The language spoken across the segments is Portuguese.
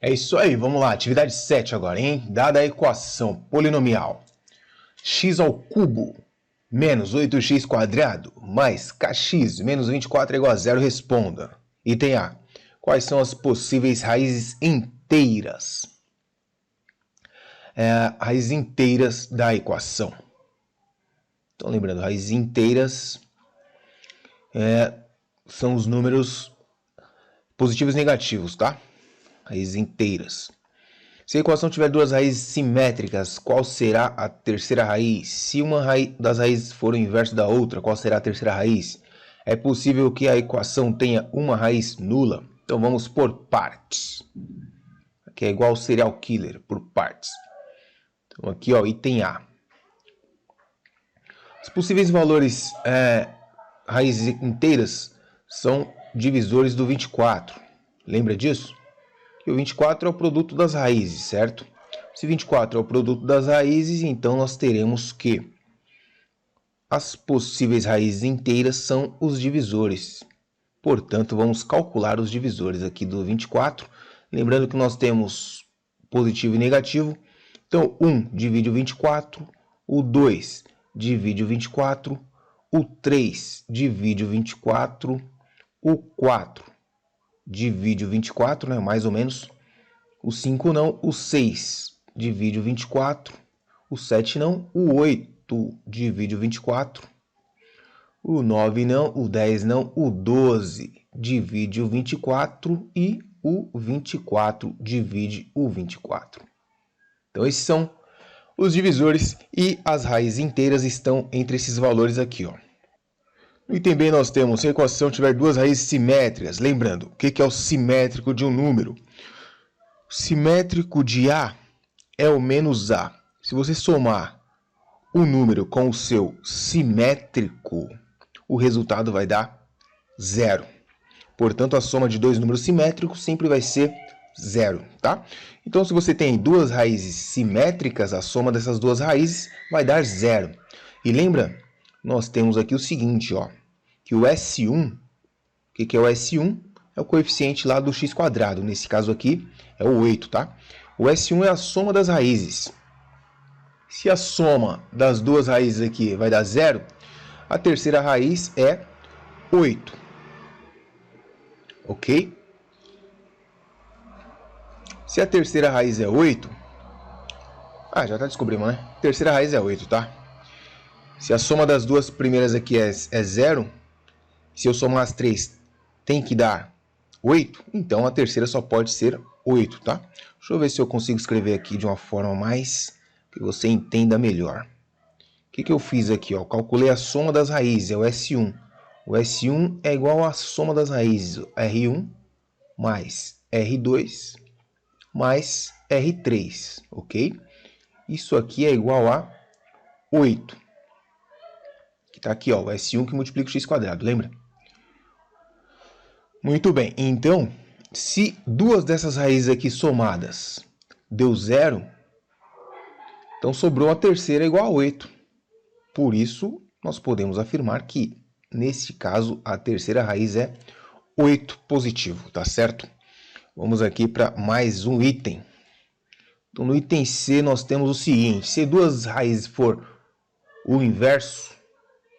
É isso aí, vamos lá, atividade 7 agora, hein? Dada a equação polinomial x ao cubo menos 8x quadrado mais kx menos 24 é igual a zero, responda. Item A. Quais são as possíveis raízes inteiras? Raízes inteiras da equação. Então, lembrando, raízes inteiras são os números positivos e negativos, tá? Raízes inteiras. Se a equação tiver duas raízes simétricas, qual será a terceira raiz? Se uma das raízes for o inverso da outra, qual será a terceira raiz? É possível que a equação tenha uma raiz nula? Então vamos por partes. Aqui é igual ao serial killer, por partes. Então aqui, ó, item A. Os possíveis valores raízes inteiras são divisores do 24. Lembra disso? Que o 24 é o produto das raízes, certo? Se 24 é o produto das raízes, então nós teremos que as possíveis raízes inteiras são os divisores. Portanto, vamos calcular os divisores aqui do 24. Lembrando que nós temos positivo e negativo. Então, 1 divide o 24, o 2 divide o 24, o 3 divide o 24, o 4 divide o 24, né, mais ou menos. O 5 não, o 6 divide o 24, o 7 não, o 8 divide o 24, o 9 não, o 10 não, o 12 divide o 24 e o 24 divide o 24. Então esses são os divisores e as raízes inteiras estão entre esses valores aqui, ó. No item B nós temos, se a equação tiver duas raízes simétricas, lembrando, o que é o simétrico de um número? O simétrico de A é o menos A. Se você somar o número com o seu simétrico, o resultado vai dar zero. Portanto, a soma de dois números simétricos sempre vai ser zero, tá? Então, se você tem duas raízes simétricas, a soma dessas duas raízes vai dar zero. E lembra, nós temos aqui o seguinte, ó, que o S1, o que é o S1? É o coeficiente lá do x quadrado. Nesse caso aqui é o 8, tá? O S1 é a soma das raízes. Se a soma das duas raízes aqui vai dar zero, a terceira raiz é 8. Ok? Se a terceira raiz é 8... já tá descobrindo, né? A terceira raiz é 8, tá? Se a soma das duas primeiras aqui é 0, se eu somar as três tem que dar 8, então a terceira só pode ser 8, tá? Deixa eu ver se eu consigo escrever aqui de uma forma mais que você entenda melhor. O que eu fiz aqui? Ó? Calculei a soma das raízes, é o S1. O S1 é igual à soma das raízes, R1 mais R2 mais R3, ok? Isso aqui é igual a 8. Que está aqui, ó, o S1 que multiplica o x quadrado, lembra? Muito bem, então, se duas dessas raízes aqui somadas deu zero, então sobrou a terceira igual a 8. Por isso, nós podemos afirmar que, nesse caso, a terceira raiz é 8 positivo, tá certo? Vamos aqui para mais um item. Então, no item C, nós temos o seguinte, se duas raízes for o inverso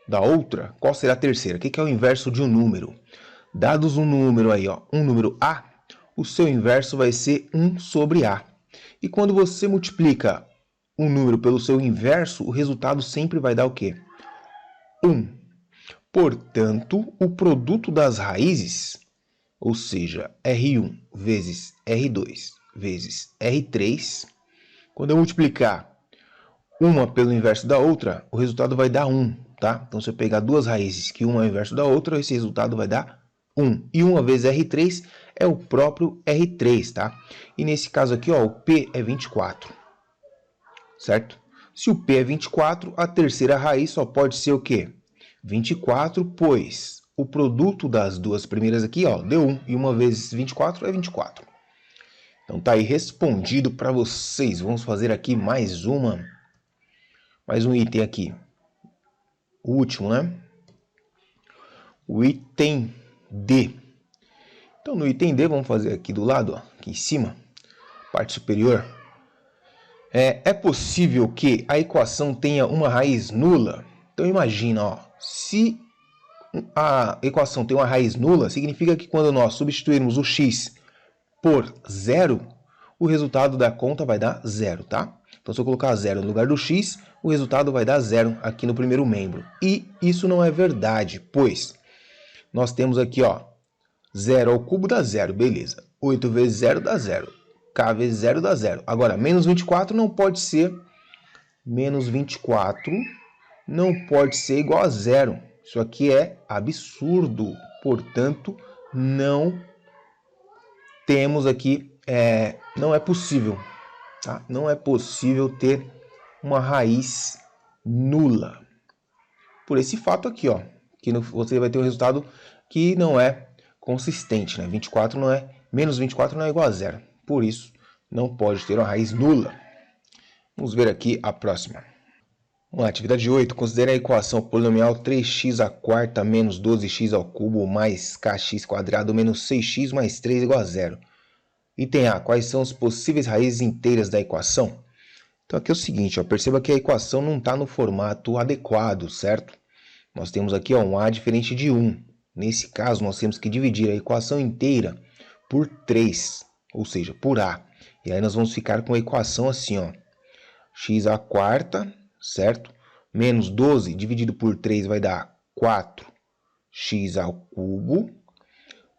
da outra, qual será a terceira? O que é o inverso de um número? Dados um número aí, ó, um número A, o seu inverso vai ser 1 sobre A. E quando você multiplica um número pelo seu inverso, o resultado sempre vai dar o quê? 1. Portanto, o produto das raízes, ou seja, R1 vezes R2 vezes R3, quando eu multiplicar uma pelo inverso da outra, o resultado vai dar 1, tá? Então, se eu pegar duas raízes que uma é o inverso da outra, esse resultado vai dar 1. E 1 vezes R3 é o próprio R3, tá? E nesse caso aqui, ó, o P é 24, certo? Se o P é 24, a terceira raiz só pode ser o quê? 24, pois o produto das duas primeiras aqui, ó, deu 1. E 1 vezes 24 é 24. Então tá aí respondido para vocês. Vamos fazer aqui mais um item aqui. O último, né? O item D. Então no item D, vamos fazer aqui do lado, ó, aqui em cima. parte superior. É possível que a equação tenha uma raiz nula? Então imagina, ó, se a equação tem uma raiz nula, significa que quando nós substituirmos o x por zero, o resultado da conta vai dar zero, tá? Então se eu colocar zero no lugar do x, o resultado vai dar zero aqui no primeiro membro. E isso não é verdade, pois nós temos aqui, ó, 0 ao cubo dá zero, beleza. 8 vezes 0 dá zero. K vezes 0 dá zero. Agora, menos 24 não pode ser. Menos 24 não pode ser igual a zero. Isso aqui é absurdo. Portanto, não temos aqui, não é possível, tá? Não é possível ter uma raiz nula. Por esse fato aqui, ó, que você vai ter um resultado que não é consistente, né? 24 não é, menos 24 não é igual a zero. Por isso, não pode ter uma raiz nula. Vamos ver aqui a próxima. Vamos lá, atividade 8. Considere a equação polinomial 3x à quarta menos 12x ao cubo mais kx quadrado menos 6x mais 3 igual a zero. Item A. Quais são as possíveis raízes inteiras da equação? Então aqui é o seguinte, ó, perceba que a equação não está no formato adequado, certo? Nós temos aqui, ó, um A diferente de 1. Nesse caso, nós temos que dividir a equação inteira por 3, ou seja, por A. E aí nós vamos ficar com a equação assim, ó, x à quarta, certo? Menos 12 dividido por 3 vai dar 4x ao cubo,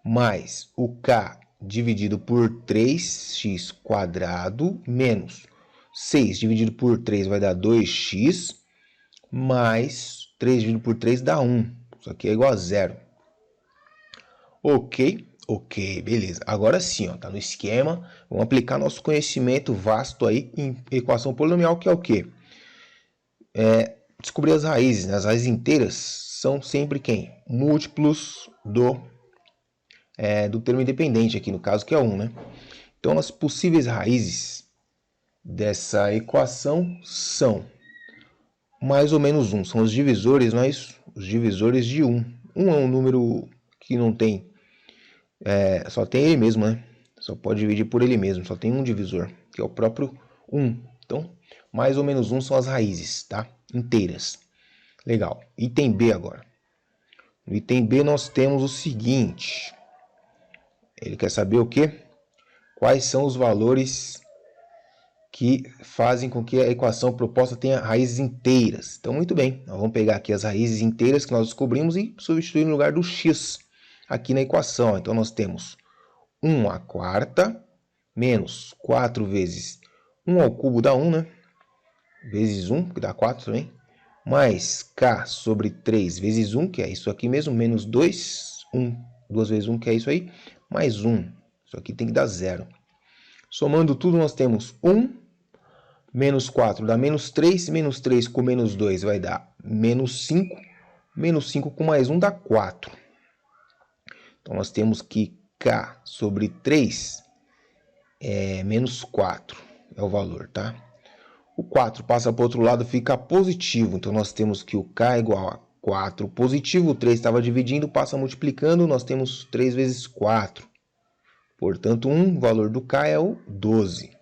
mais o k dividido por 3x quadrado, menos 6 dividido por 3 vai dar 2x, mais 3 dividido por 3 dá 1. Isso aqui é igual a zero. Ok, beleza. Agora sim, ó, tá no esquema. Vamos aplicar nosso conhecimento vasto aí em equação polinomial, que é o quê? Descobrir as raízes, né? As raízes inteiras são sempre quem? Múltiplos do termo independente aqui, no caso, que é 1, né? Então, as possíveis raízes dessa equação são mais ou menos 1. São os divisores, não é isso? Os divisores de 1. 1 é um número que não tem... só tem ele mesmo, né? Só pode dividir por ele mesmo. Só tem um divisor, que é o próprio 1. Então, mais ou menos 1 são as raízes, tá? Inteiras. Legal. Item B agora. No item B nós temos o seguinte. Ele quer saber o quê? Quais são os valores que fazem com que a equação proposta tenha raízes inteiras. Então, muito bem. Nós vamos pegar aqui as raízes inteiras que nós descobrimos e substituir no lugar do x aqui na equação. Então, nós temos 1 à quarta menos 4 vezes 1 ao cubo dá 1, né? Vezes 1, que dá 4 também. Mais k sobre 3 vezes 1, que é isso aqui mesmo, menos 2, 2 vezes 1, que é isso aí, mais 1. Isso aqui tem que dar 0. Somando tudo, nós temos 1, menos 4 dá menos 3 com menos 2 vai dar menos 5, menos 5 com mais 1 dá 4. Então, nós temos que k sobre 3 é menos 4, é o valor, tá? O 4 passa para o outro lado, fica positivo. Então, nós temos que o k é igual a 4 positivo. O 3 estava dividindo, passa multiplicando. Nós temos 3 vezes 4. Portanto, o valor do k é o 12.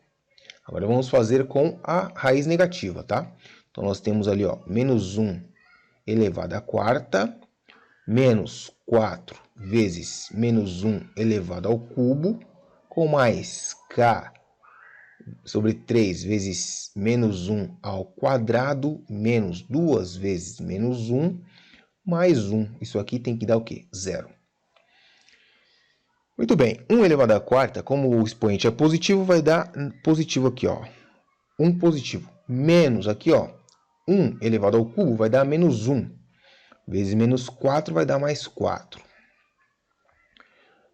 Agora, vamos fazer com a raiz negativa, tá? Então, nós temos ali, ó, menos 1 elevado à quarta, menos 4 vezes menos 1 elevado ao cubo, com mais k sobre 3 vezes menos 1 ao quadrado, menos 2 vezes menos 1, mais 1. Isso aqui tem que dar o quê? 0. Muito bem, 1 elevado à quarta, como o expoente é positivo, vai dar positivo aqui, ó. 1 positivo. Menos aqui, ó, 1 elevado ao cubo vai dar menos 1. Vezes menos 4 vai dar mais 4.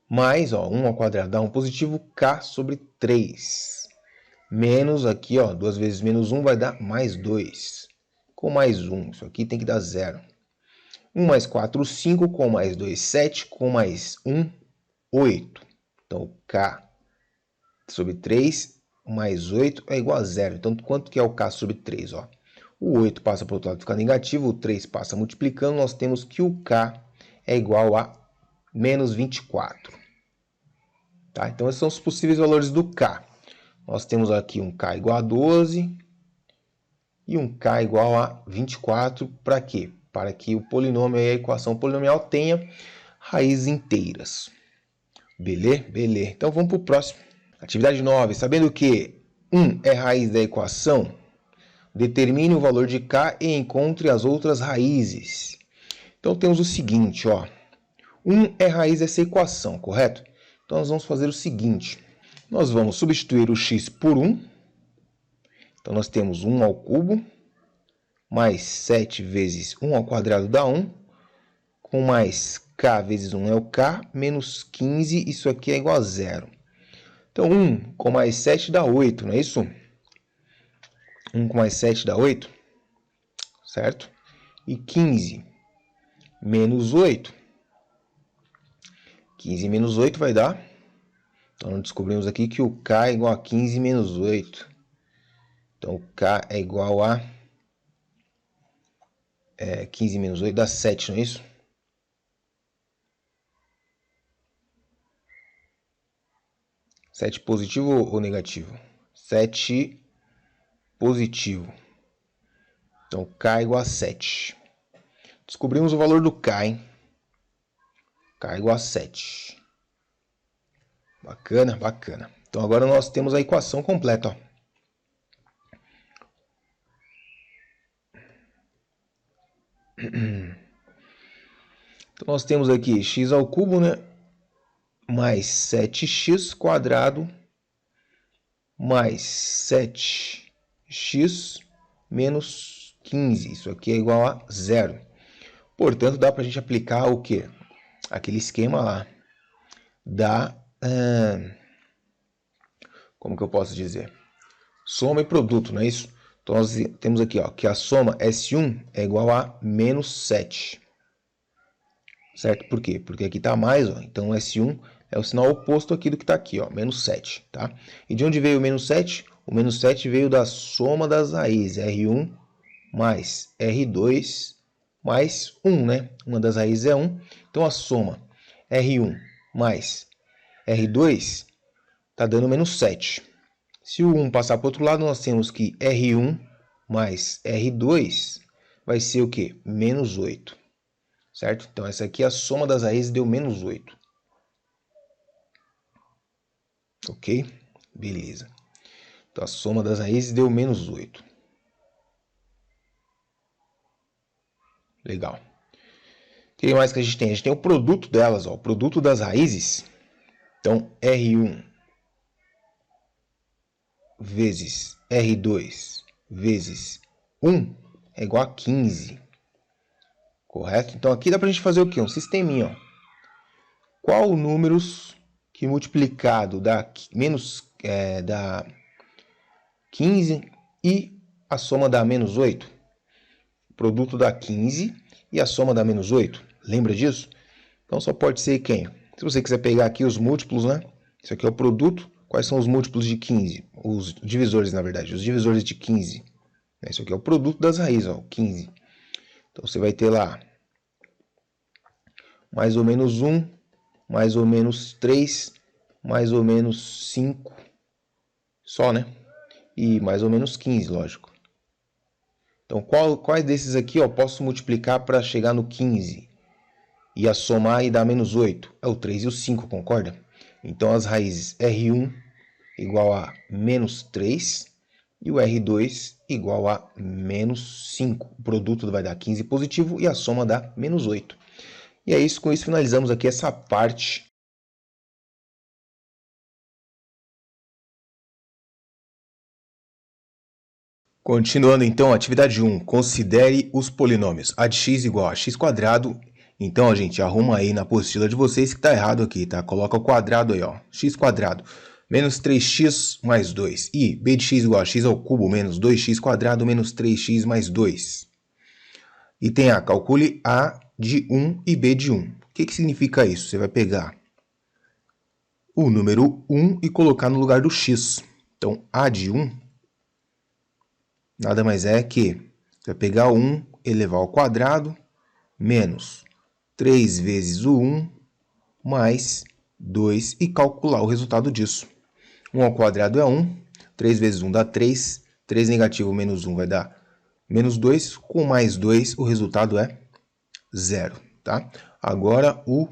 Mais, ó, 1 ao quadrado dá 1 positivo, k sobre 3. Menos aqui, ó, 2 vezes menos 1 vai dar mais 2. Com mais 1, isso aqui tem que dar 0. 1 mais 4, 5. Com mais 2, 7. Com mais 1, 8. Então, k sobre 3 mais 8 é igual a 0. Então, quanto que é o k sobre 3? Ó? O 8 passa para o outro lado, fica negativo. O 3 passa multiplicando. Nós temos que o k é igual a menos 24. Tá? Então, esses são os possíveis valores do k. nós temos aqui um k igual a 12 e um k igual a 24. Para quê? Para que o polinômio e a equação polinomial tenha raízes inteiras. Beleza? Beleza. Então vamos para o próximo. Atividade 9. Sabendo que 1 é raiz da equação, determine o valor de k e encontre as outras raízes. Então temos o seguinte, ó. 1 é raiz dessa equação, correto? Então nós vamos fazer o seguinte. Nós vamos substituir o x por 1. Então nós temos 1 ao cubo, mais 7 vezes 1 ao quadrado dá 1, com mais k vezes 1 é o k, menos 15, isso aqui é igual a 0. Então 1 com mais 7 dá 8, não é isso? 1 com mais 7 dá 8, certo? E 15 menos 8. 15 menos 8 vai dar. Então, nós descobrimos aqui que o k é igual a 15 menos 8. Então, o k é igual a 15 menos 8 dá 7, não é isso? Sete positivo ou negativo? 7 positivo. Então, k é igual a 7. Descobrimos o valor do k, hein? K é igual a 7. Bacana, bacana. Então, agora nós temos a equação completa, ó. Então, nós temos aqui x ao cubo, né? Mais 7x quadrado mais 7x menos 15. Isso aqui é igual a 0. Portanto, dá para a gente aplicar o quê? Aquele esquema lá da... como que eu posso dizer? Soma e produto, não é isso? Então, nós temos aqui, ó, que a soma S1 é igual a menos 7. Certo? Por quê? Porque aqui está mais, ó. Então, S1 é o sinal oposto aqui do que está aqui, ó, menos 7, tá? E de onde veio o menos 7? O menos 7 veio da soma das raízes, R1 mais R2 mais 1, né? Uma das raízes é 1. Então, a soma R1 mais R2 está dando menos 7. Se o 1 passar para o outro lado, nós temos que R1 mais R2 vai ser o quê? Menos 8. Certo? Então, essa aqui, a soma das raízes deu menos 8. Ok? Beleza. Então, a soma das raízes deu menos 8. Legal. O que mais que a gente tem? A gente tem o produto delas, ó, o produto das raízes. Então, R1 vezes R2 vezes 1 é igual a 15. Correto? Então, aqui dá para a gente fazer o quê? Um sisteminha, ó. Qual números que multiplicado dá dá 15 e a soma dá menos 8? O produto dá 15 e a soma dá menos 8. Lembra disso? Então, só pode ser quem? Se você quiser pegar aqui os múltiplos, né? Isso aqui é o produto. Quais são os múltiplos de 15? Os divisores, na verdade. Os divisores de 15. Isso aqui é o produto das raízes, ó, 15. Então, você vai ter lá mais ou menos 1, mais ou menos 3, mais ou menos 5. Só, né? E mais ou menos 15, lógico. Então, quais desses aqui eu posso multiplicar para chegar no 15? E a somar e dar menos 8? É o 3 e o 5, concorda? Então, as raízes R1 igual a menos 3 e o R2 igual a menos 5. O produto vai dar 15 positivo e a soma dá menos 8. E é isso, com isso finalizamos aqui essa parte. Continuando então, atividade 1. Considere os polinômios. A de x igual a x quadrado. Então, gente, arruma aí na apostila de vocês que está errado aqui, tá? Coloca o quadrado aí, ó. X quadrado menos 3x mais 2. E b de x igual a x ao cubo menos 2x quadrado menos 3x mais 2. E tem A. Calcule A de 1 e B de 1. O que significa isso? Você vai pegar o número 1 e colocar no lugar do x. Então, A de 1 nada mais é que você vai pegar 1 elevar ao quadrado menos 3 vezes o 1 mais 2 e calcular o resultado disso. 1 ao quadrado é 1, 3 vezes 1 dá 3. 3 negativo menos 1 vai dar menos 2. Com mais 2, o resultado é 0. Tá? Agora o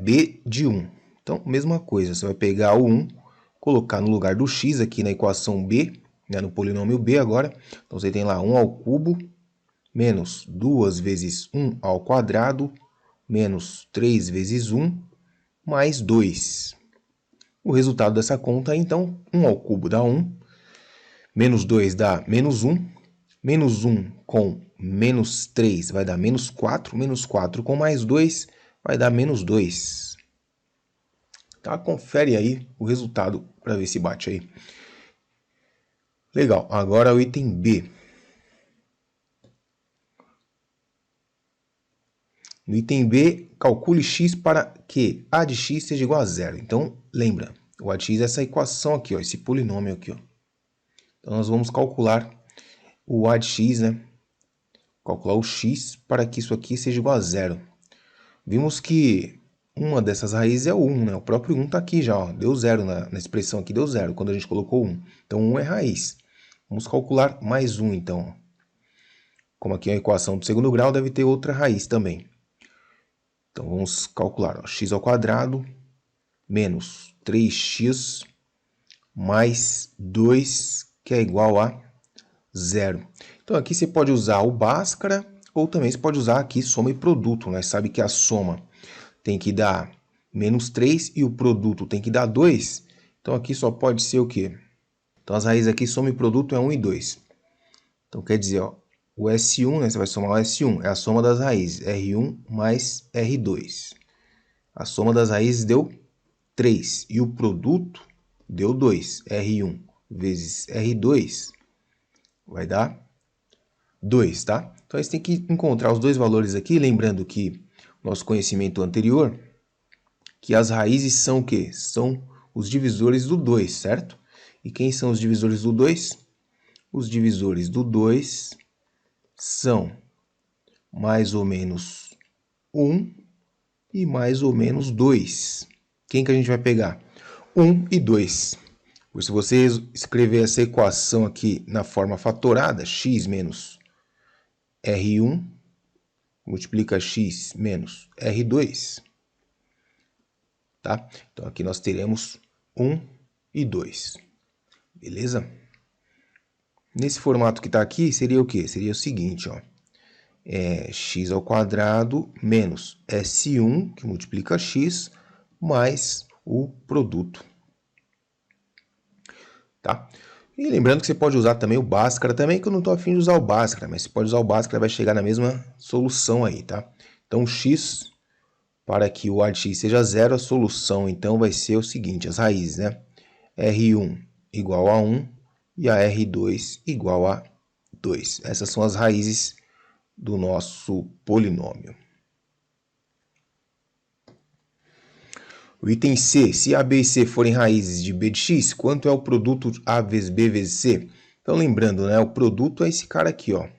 b de 1. Então, mesma coisa. Você vai pegar o 1, colocar no lugar do x aqui na equação b, né, no polinômio b agora. Então, você tem lá 1 ao cubo menos 2 vezes 1 ao quadrado menos 3 vezes 1 mais 2. O resultado dessa conta é, então, 1 ao cubo dá 1, menos 2 dá menos 1, menos 1 com menos 3 vai dar menos 4, menos 4 com mais 2 vai dar menos 2. Tá? Confere aí o resultado para ver se bate aí. Legal, agora o item B. No item B, calcule x para que a de x seja igual a zero. Então, lembra, o a de x é essa equação aqui, ó, esse polinômio aqui. Ó. Então, nós vamos calcular o a de x, né? Calcular o x para que isso aqui seja igual a zero. Vimos que uma dessas raízes é o 1, né? O próprio 1 está aqui já, ó. Deu zero na expressão aqui, deu zero quando a gente colocou 1. Então, 1 é raiz. Vamos calcular mais 1, então. Como aqui é a equação do segundo grau, deve ter outra raiz também. Então, vamos calcular, ó, x ao quadrado menos 3x mais 2, que é igual a 0. Então, aqui você pode usar o Bhaskara, ou também você pode usar aqui soma e produto. Nós sabe que a soma tem que dar menos 3 e o produto tem que dar 2. Então, aqui só pode ser o quê? Então, as raízes aqui, soma e produto é 1 e 2. Então, quer dizer, ó, o S1, né, você vai somar o S1, é a soma das raízes, R1 mais R2. A soma das raízes deu 3 e o produto deu 2. R1 vezes R2 vai dar 2, tá? Então, você tem que encontrar os dois valores aqui, lembrando que nosso conhecimento anterior, que as raízes são o quê? São os divisores do 2, certo? E quem são os divisores do 2? Os divisores do 2 são mais ou menos 1 e mais ou menos 2. Quem que a gente vai pegar? 1 e 2. Se você escrever essa equação aqui na forma fatorada, x menos R1 multiplica x menos R2. Tá? Então, aqui nós teremos 1 e 2. Beleza? Nesse formato que está aqui, seria o quê? Seria o seguinte, ó. X ao quadrado menos S1, que multiplica x, mais o produto. Tá? E lembrando que você pode usar também o Bhaskara também, que eu não estou afim de usar o Bhaskara, mas você pode usar o Bhaskara, vai chegar na mesma solução aí, tá? Então, x, para que o a de x seja zero, a solução, então, vai ser o seguinte, as raízes, né? R1 igual a 1 e a R2 igual a 2. Essas são as raízes do nosso polinômio. O item C, se A, B e C forem raízes de B de x, quanto é o produto A vezes B vezes C? Então, lembrando, né, o produto é esse cara aqui, ó, é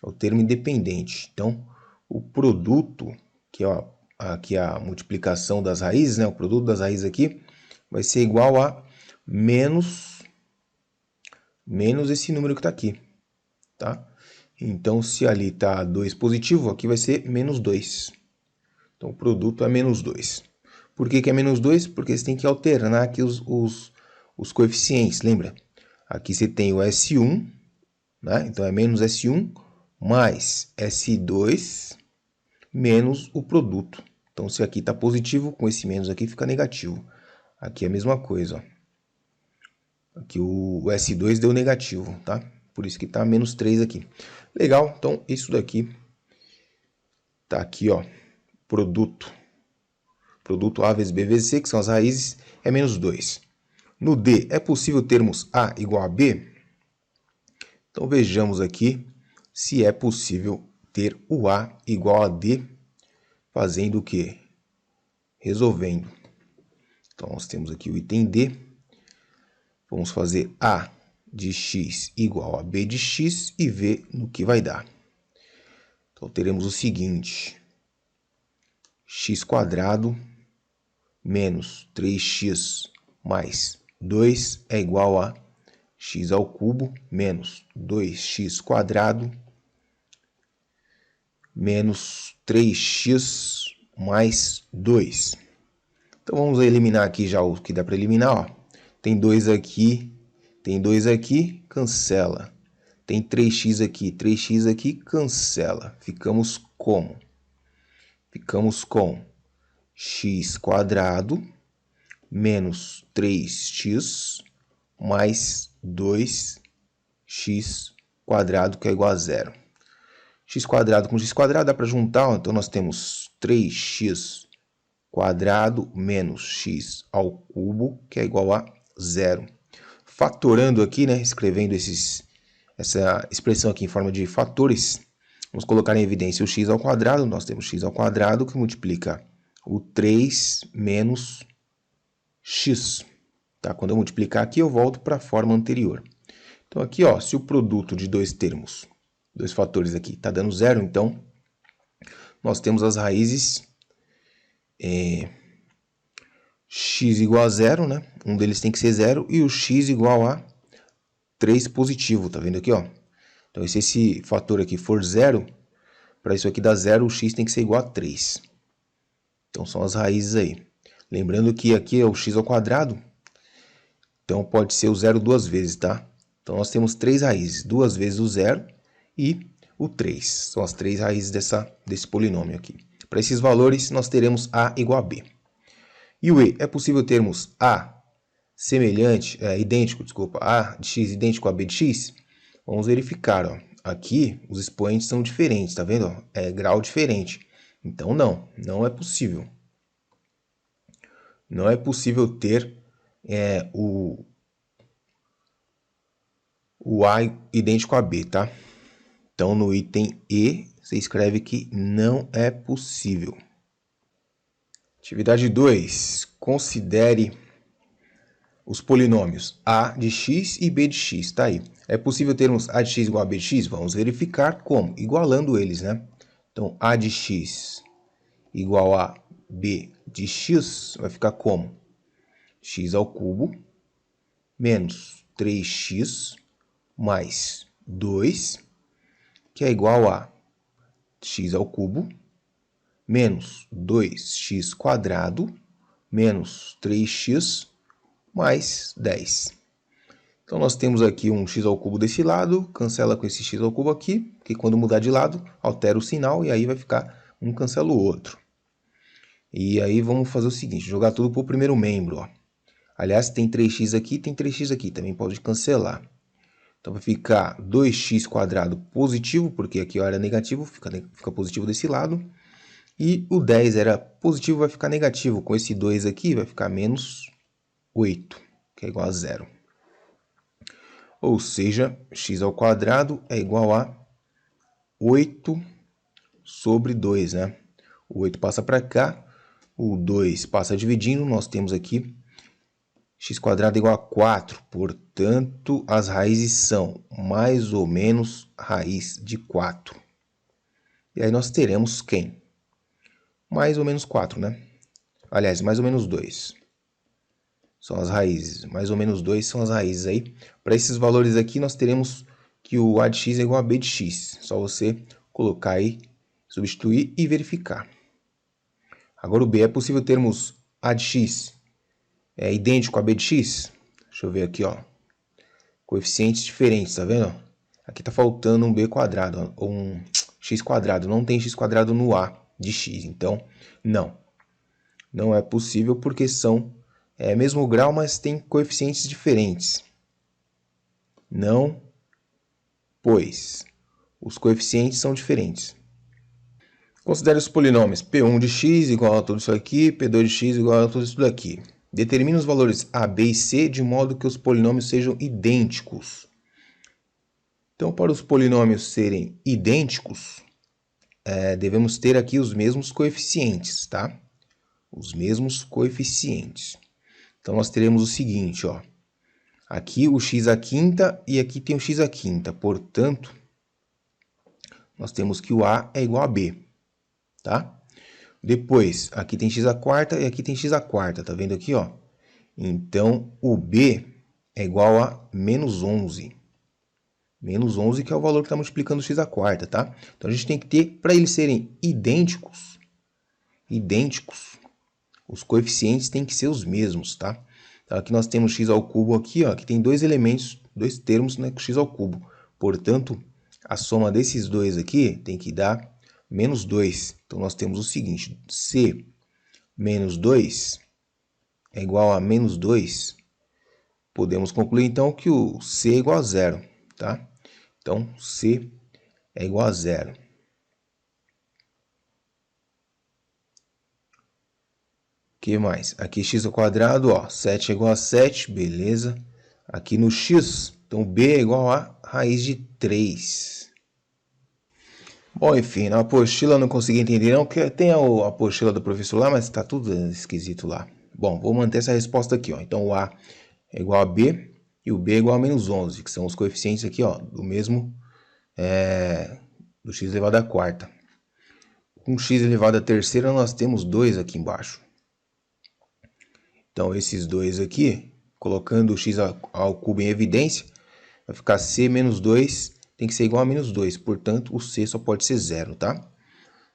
o termo independente. Então, o produto, que é aqui a multiplicação das raízes, né, o produto das raízes aqui, vai ser igual a menos esse número que está aqui, tá? Então, se ali está 2 positivo, aqui vai ser menos 2. Então, o produto é menos 2. Por que é menos 2? Porque você tem que alternar aqui os coeficientes, lembra? Aqui você tem o S1, né? Então, é menos S1 mais S2 menos o produto. Então, se aqui está positivo, com esse menos aqui fica negativo. Aqui é a mesma coisa, ó. Aqui o S2 deu negativo, tá? Por isso que está menos 3 aqui. Legal, então isso daqui tá aqui, ó, produto A vezes B vezes C, que são as raízes, é menos 2. No D, é possível termos A igual a B? Então, vejamos aqui se é possível ter o A igual a D, fazendo o quê? Resolvendo. Então, nós temos aqui o item D. Vamos fazer A de x igual a B de x e ver no que vai dar. Então, teremos o seguinte. X² menos 3x mais 2 é igual a x ao cubo menos 2x² menos 3x mais 2. Então vamos eliminar aqui já o que dá para eliminar. Ó. Tem 2 aqui, cancela. Tem 3x aqui, cancela. Ficamos como? Ficamos com x² menos 3x mais 2x², que é igual a zero. X² com x² dá para juntar, ó. Então nós temos 3x² menos x ao cubo, que é igual a zero. Fatorando aqui, né, escrevendo essa expressão aqui em forma de fatores, vamos colocar em evidência o x². Nós temos x² que multiplica o 3 menos x. Tá? Quando eu multiplicar aqui, eu volto para a forma anterior. Então aqui, ó, se o produto de dois termos, dois fatores aqui, está dando zero, então nós temos as raízes x igual a zero, né? Um deles tem que ser zero, e o x igual a 3 positivo, tá vendo aqui, ó? Então, se esse fator aqui for zero, para isso aqui dar zero, o x tem que ser igual a 3. Então, são as raízes aí. Lembrando que aqui é o x², então pode ser o zero duas vezes, tá? Então, nós temos 3 raízes, 2 vezes o zero e o 3. São as 3 raízes desse polinômio aqui. Para esses valores, nós teremos a igual a b. E o e, é possível termos a idêntico a de x idêntico a b de x? Vamos verificar, ó. Aqui os expoentes são diferentes, tá vendo? Ó? É grau diferente. Então não é possível. Não é possível ter o a idêntico a b, tá? Então no item E, você escreve que não é possível. Atividade 2. Considere os polinômios a de x e b de x. Tá aí. É possível termos a de x igual a b de x? Vamos verificar como? Igualando eles, né? Então, a de x igual a b de x vai ficar como? X ao cubo menos 3x mais 2, que é igual a x ao cubo menos 2x² menos 3x mais 10. Então, nós temos aqui um x ao cubo desse lado, cancela com esse x ao cubo aqui, que quando mudar de lado, altera o sinal e aí vai ficar um cancela o outro. E aí vamos fazer o seguinte, jogar tudo para o primeiro membro. Ó. Aliás, tem 3x aqui, também pode cancelar. Então, vai ficar 2x² positivo, porque aqui ó, era negativo, fica positivo desse lado. E o 10 era positivo, vai ficar negativo. Com esse 2 aqui, vai ficar menos 8, que é igual a zero. Ou seja, x² é igual a 8 sobre 2, né? O 8 passa para cá, o 2 passa dividindo, nós temos aqui x² igual a 4. Portanto, as raízes são mais ou menos raiz de 4. E aí nós teremos quem? Mais ou menos 4, né? Aliás, mais ou menos 2. São as raízes. Mais ou menos 2 são as raízes aí. Para esses valores aqui, nós teremos que o a de x é igual a b de x. Só você colocar aí, substituir e verificar. Agora o b, é possível termos a de x idêntico a b de x? Deixa eu ver aqui, ó. Coeficientes diferentes, tá vendo? Aqui tá faltando um b², ou um x². Não tem x² no a de x. Então, não é possível porque são mesmo grau, mas tem coeficientes diferentes. Não, pois os coeficientes são diferentes. Considere os polinômios P1 de x igual a tudo isso aqui, P2 de x igual a tudo isso daqui. Determine os valores a, b e c de modo que os polinômios sejam idênticos. Então, para os polinômios serem idênticos, devemos ter aqui os mesmos coeficientes, tá? Os mesmos coeficientes. Então, nós teremos o seguinte, ó. Aqui o x à quinta e aqui tem o x à quinta. Portanto, nós temos que o a é igual a b, tá? Depois, aqui tem x à quarta e aqui tem x à quarta, tá vendo aqui, ó? Então, o B é igual a menos 11. Menos 11 que é o valor que está multiplicando o x à quarta, tá? Então, a gente tem que ter, para eles serem idênticos, os coeficientes têm que ser os mesmos, tá? Então, aqui nós temos x ao cubo aqui, ó, que tem dois elementos, dois termos, né, com x ao cubo. Portanto, a soma desses dois aqui tem que dar menos 2. Então, nós temos o seguinte, c menos 2 é igual a menos 2. Podemos concluir, então, que o c é igual a zero, tá? Então, c é igual a zero. O que mais? Aqui x ao quadrado, ó, 7 é igual a 7, beleza. Aqui no x, então b é igual a raiz de 3. Bom, enfim, na apostila eu não consegui entender não, porque tem a apostila do professor lá, mas está tudo esquisito lá. Bom, vou manter essa resposta aqui, ó. Então o a é igual a b e o b é igual a menos 11, que são os coeficientes aqui, ó, do mesmo, do x elevado à quarta. Com x elevado à terceira, nós temos 2 aqui embaixo. Então, esses dois aqui, colocando o x ao cubo em evidência, vai ficar c menos 2, tem que ser igual a menos 2. Portanto, o c só pode ser 0, tá?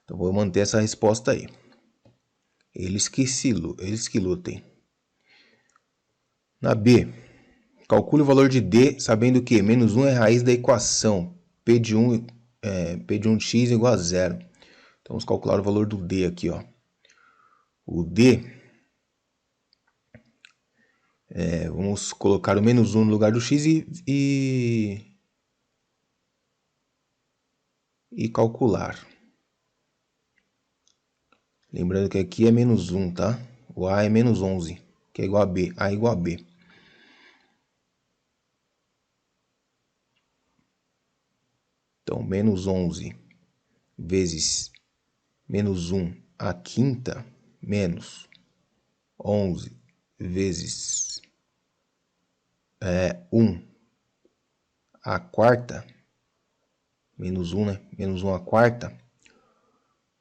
Então, vou manter essa resposta aí. Eles que lutem. Na B, calcule o valor de d, sabendo que menos 1 é a raiz da equação P de 1 de x igual a 0. Então, vamos calcular o valor do d aqui, ó. O d... vamos colocar o menos 1 no lugar do x e calcular. Lembrando que aqui é menos 1, tá? O a é menos 11, que é igual a b. A é igual a b. Então, menos 11 vezes menos 1 à quinta, menos 11 vezes 1 à quarta, menos 1, né? Menos 1 à quarta,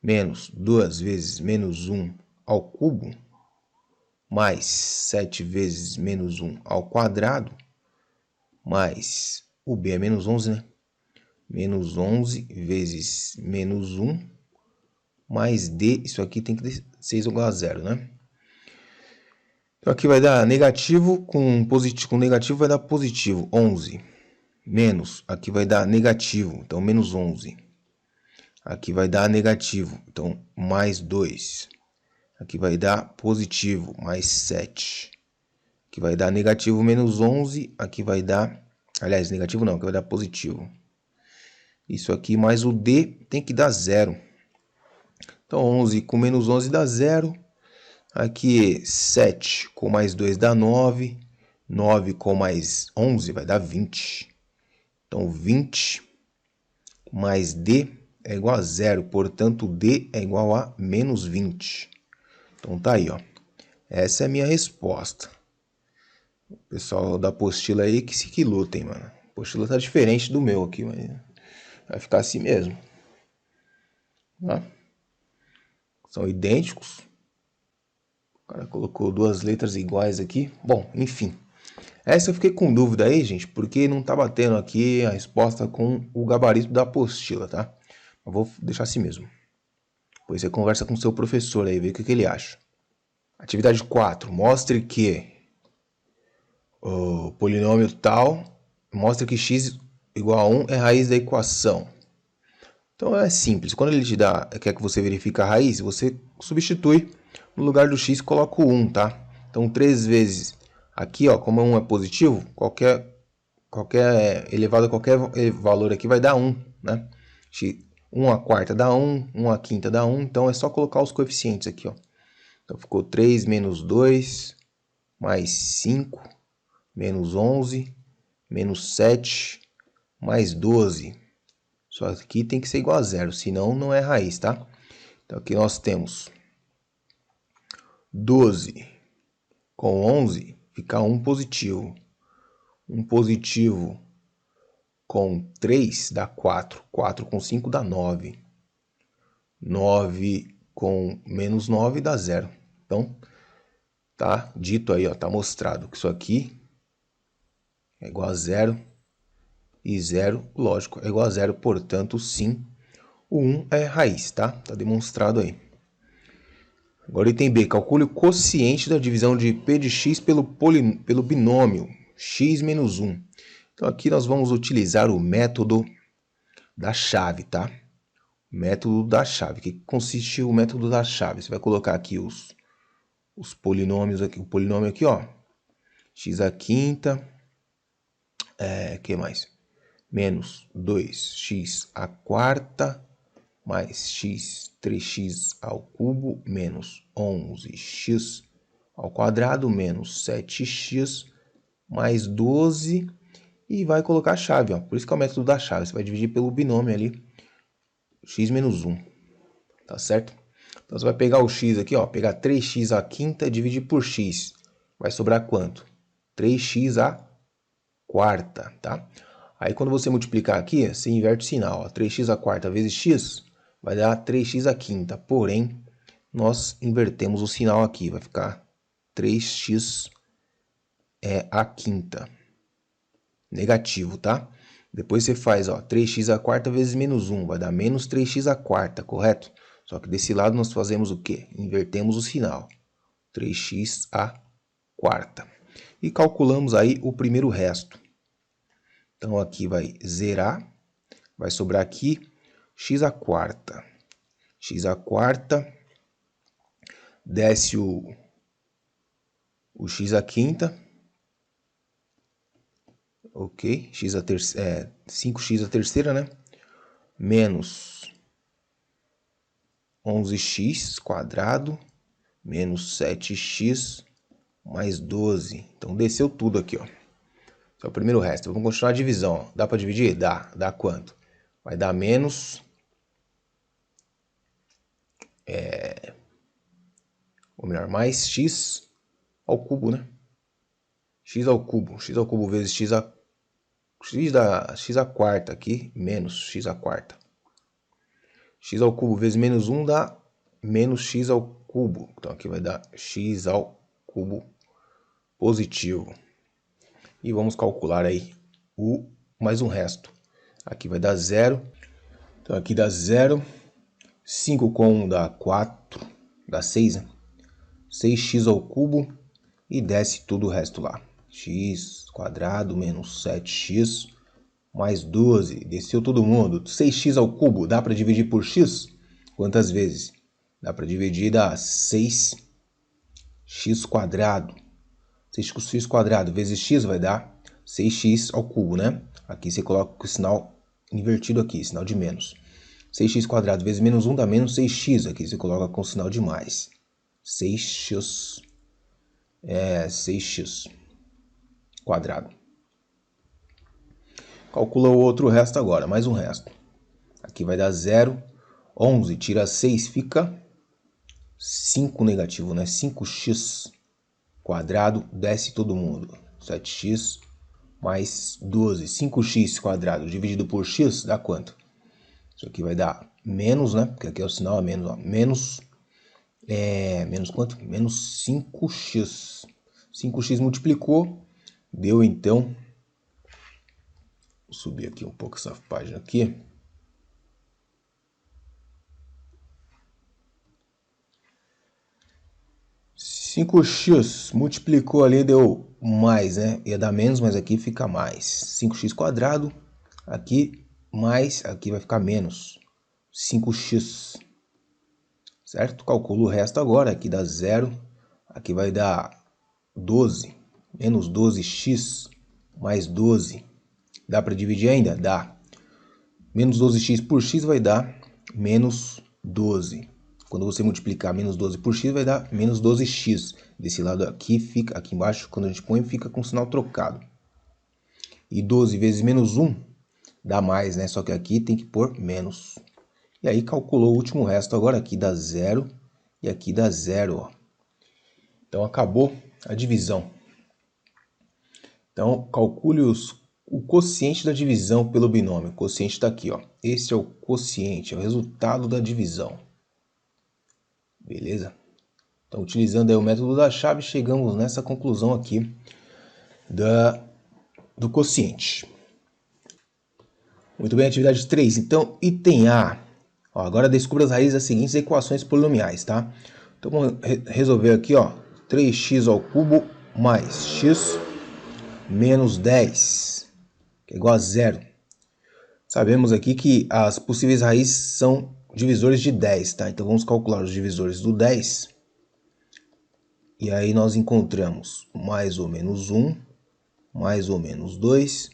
menos 2 vezes menos 1 ao cubo, mais 7 vezes menos 1 ao quadrado, mais o b é menos 11, né? Menos 11 vezes menos 1, mais d, isso aqui tem que ser igual a 0, né? Então aqui vai dar negativo com positivo, com negativo vai dar positivo, 11. Menos, aqui vai dar negativo, então menos 11. Aqui vai dar negativo, então mais 2. Aqui vai dar positivo, mais 7. Aqui vai dar negativo menos 11, aqui vai dar... Aliás, negativo não, aqui vai dar positivo. Isso aqui mais o d tem que dar 0. Então 11 com menos 11 dá 0. Aqui 7 com mais 2 dá 9. 9 com mais 11 vai dar 20. Então 20 mais d é igual a 0. Portanto, d é igual a menos 20. Então tá aí, ó. Essa é a minha resposta. O pessoal da apostila aí que lutem, mano. A apostila tá diferente do meu aqui, mas vai ficar assim mesmo. Tá? São idênticos. O cara colocou duas letras iguais aqui. Bom, enfim. Essa eu fiquei com dúvida aí, gente, porque não tá batendo aqui a resposta com o gabarito da apostila, tá? Eu vou deixar assim mesmo. Depois você conversa com o seu professor aí, vê o que ele acha. Atividade 4. Mostre que o polinômio tal, mostra que x igual a 1 é a raiz da equação. Então é simples. Quando ele te dá, quer que você verifique a raiz, você substitui no lugar do x, coloca o 1, tá? Então 3 vezes aqui, ó, como 1 é positivo, qualquer elevado a qualquer valor aqui vai dar 1, né? 1 à quarta dá 1, 1 à quinta dá 1, então é só colocar os coeficientes aqui, ó. Então ficou 3 menos 2, mais 5, menos 11, menos 7, mais 12. Só aqui tem que ser igual a 0, senão não é raiz, tá? Então aqui nós temos 12 com 11, fica 1 positivo. 1 positivo com 3 dá 4. 4 com 5 dá 9. 9 com menos 9 dá 0. Então, Tá dito aí, ó, tá mostrado que isso aqui é igual a zero e zero, lógico, é igual a zero, portanto, sim, o 1 é raiz, tá? Tá demonstrado aí. Agora item B, calcule o quociente da divisão de p de x pelo binômio x menos 1. Então aqui nós vamos utilizar o método da chave, tá? Método da chave. O que consiste o método da chave? Você vai colocar aqui os polinômios, aqui, o polinômio aqui, ó, x à quinta, que mais? Menos 2x à quarta, mais x, 3x ao cubo, menos 11x ao quadrado, menos 7x, mais 12, e vai colocar a chave, ó. Por isso que é o método da chave. Você vai dividir pelo binômio ali, x menos 1, tá certo? Então você vai pegar o x aqui, ó, pegar 3x à quinta e dividir por x. Vai sobrar quanto? 3x à quarta, tá? Aí quando você multiplicar aqui, você inverte o sinal, ó. 3x à quarta vezes x vai dar 3x à quinta, porém, nós invertemos o sinal aqui, vai ficar 3x à quinta, negativo, tá? Depois você faz, ó, 3x à quarta vezes menos 1, vai dar menos 3x à quarta, correto? Só que desse lado nós fazemos o quê? Invertemos o sinal, 3x à quarta. E calculamos aí o primeiro resto. Então aqui vai zerar, vai sobrar aqui x à quarta. X à quarta, desce o x à quinta, ok? 5x à terceira, né? Menos 11x quadrado, menos 7x, mais 12. Então desceu tudo aqui, ó. Esse é o primeiro resto. Vamos continuar a divisão, ó. Dá para dividir? Dá. Dá quanto? Vai dar menos... ou melhor, mais x ao cubo, né? X ao cubo. X ao cubo vezes x à quarta aqui, menos x à quarta. X ao cubo vezes menos 1 dá menos x ao cubo. Então aqui vai dar x ao cubo positivo. E vamos calcular aí mais um resto. Aqui vai dar 0. Então aqui dá 0. 5 com 1 dá 4. Dá 6, né? 6x ao cubo. E desce tudo o resto lá. X quadrado menos 7x mais 12. Desceu todo mundo. 6x ao cubo. Dá para dividir por x? Quantas vezes? Dá para dividir, dá 6x quadrado. 6x quadrado vezes x vai dar 6x ao cubo, né? Aqui você coloca o sinal invertido aqui, sinal de menos. 6x quadrado vezes menos 1 dá menos 6x. Aqui você coloca com o sinal de mais. 6x quadrado. Calcula o outro resto agora, mais um resto. Aqui vai dar 0. 11 tira 6 fica 5 negativo, né? 5x quadrado, desce todo mundo. 7x mais 12. 5x quadrado dividido por x dá quanto? Isso aqui vai dar menos, né? Porque aqui é o sinal a menos, ó. Menos quanto? Menos 5x. 5x multiplicou, deu então... Vou subir aqui um pouco essa página aqui. 5x multiplicou ali, deu mais, né? Ia dar menos, mas aqui fica mais. 5x quadrado, aqui mais, aqui vai ficar menos. 5x, certo? Calculo o resto agora, aqui dá 0, aqui vai dar 12, menos 12x, mais 12. Dá para dividir ainda? Dá. Menos 12x por x vai dar menos 12. Quando você multiplicar menos 12 por x, vai dar menos 12x. Desse lado aqui, fica aqui embaixo, quando a gente põe, fica com o sinal trocado. E 12 vezes menos 1 dá mais, né? Só que aqui tem que pôr menos. E aí calculou o último resto. Agora aqui dá 0 e aqui dá 0, ó. Então acabou a divisão. Então calcule o quociente da divisão pelo binômio. O quociente está aqui, ó. Esse é o quociente, é o resultado da divisão. Beleza? Então, utilizando aí o método da chave, chegamos nessa conclusão aqui do quociente. Muito bem, atividade 3. Então, item A. Ó, agora descubra as raízes das seguintes equações polinomiais, tá? Então, vamos resolver aqui, ó. 3x ao cubo mais x menos 10, que é igual a 0. Sabemos aqui que as possíveis raízes são divisores de 10, tá? Então, vamos calcular os divisores do 10. E aí nós encontramos mais ou menos 1, mais ou menos 2,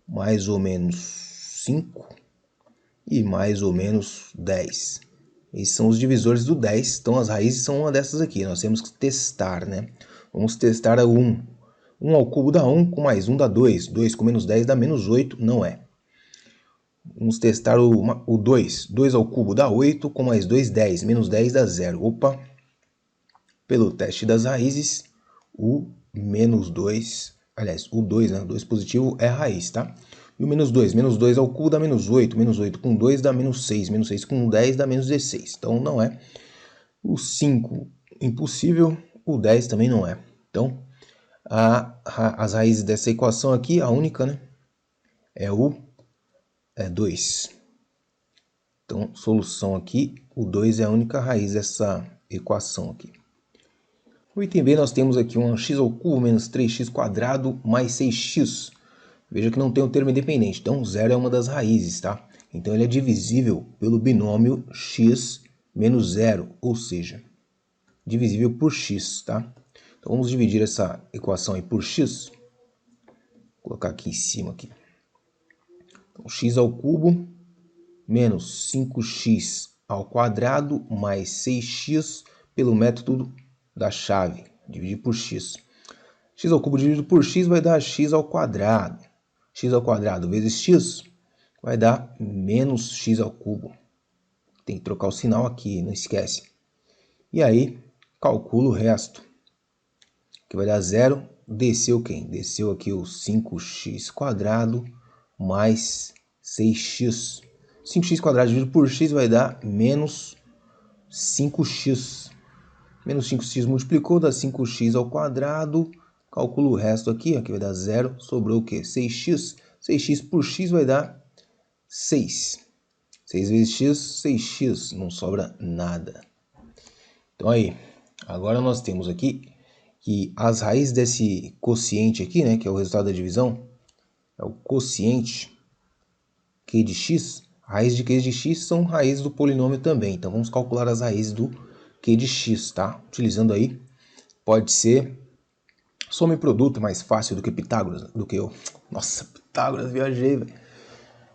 mais ou menos 5 e mais ou menos 10. Esses são os divisores do 10, então as raízes são uma dessas aqui. Nós temos que testar, né? Vamos testar a 1. 1 ao cubo dá 1, com mais 1 dá 2. 2 com menos 10 dá menos 8, não é. Vamos testar o 2. 2 ao cubo dá 8, com mais 2, 10. Menos 10 dá 0. Opa! Pelo teste das raízes, o menos 2, aliás, o 2, né? 2 positivo é a raiz, tá? E o menos 2 ao cubo dá menos 8. Menos 8 com 2 dá menos 6. Menos 6 com 10 dá menos 16. Então, não é. O 5, impossível. O 10 também não é. Então, as raízes dessa equação aqui, a única, né? É 2. Então, solução aqui, o 2 é a única raiz dessa equação aqui. No item B, nós temos aqui um x ao cubo menos 3x quadrado mais 6x. Veja que não tem um termo independente, então 0 é uma das raízes, tá? Então ele é divisível pelo binômio x menos 0, ou seja, divisível por x, tá? Então vamos dividir essa equação aí por x. Vou colocar aqui em cima aqui. Então, x ao cubo menos 5x ao quadrado mais 6x pelo método da chave, dividir por x. X ao cubo dividido por x vai dar x ao quadrado. X ao quadrado vezes x vai dar menos x ao cubo. Tem que trocar o sinal aqui, não esquece. E aí, calculo o resto. Que vai dar 0. Desceu quem? Desceu aqui o 5x quadrado mais 6x. 5x quadrado dividido por x vai dar menos 5x. Menos 5x multiplicou, dá 5x ao quadrado. Calculo o resto aqui, aqui vai dar 0. Sobrou o quê? 6x. 6x por x vai dar 6. 6 vezes x, 6x. Não sobra nada. Então aí, agora nós temos aqui que as raízes desse quociente aqui, né, que é o resultado da divisão, é o quociente q de x. Raiz de q de x são raízes do polinômio também. Então vamos calcular as raízes do q de x, tá? Utilizando aí, pode ser soma e produto, mais fácil do que Pitágoras, do que eu. Nossa, Pitágoras, viajei, velho.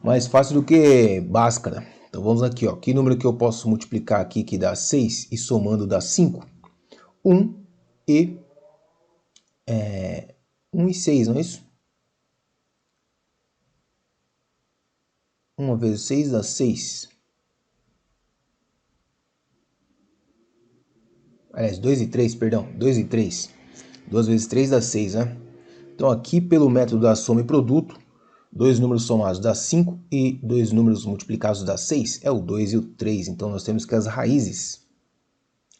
Mais fácil do que Bhaskara. Então vamos aqui, ó. Que número que eu posso multiplicar aqui que dá 6 e somando dá 5? 1 e 6, não é isso? 1 vezes 6 dá 6. Aliás, 2 e 3, perdão. 2 e 3. 2 vezes 3 dá 6, né? Então aqui pelo método da soma e produto, dois números somados dá 5 e dois números multiplicados dá 6. É o 2 e o 3. Então nós temos que as raízes.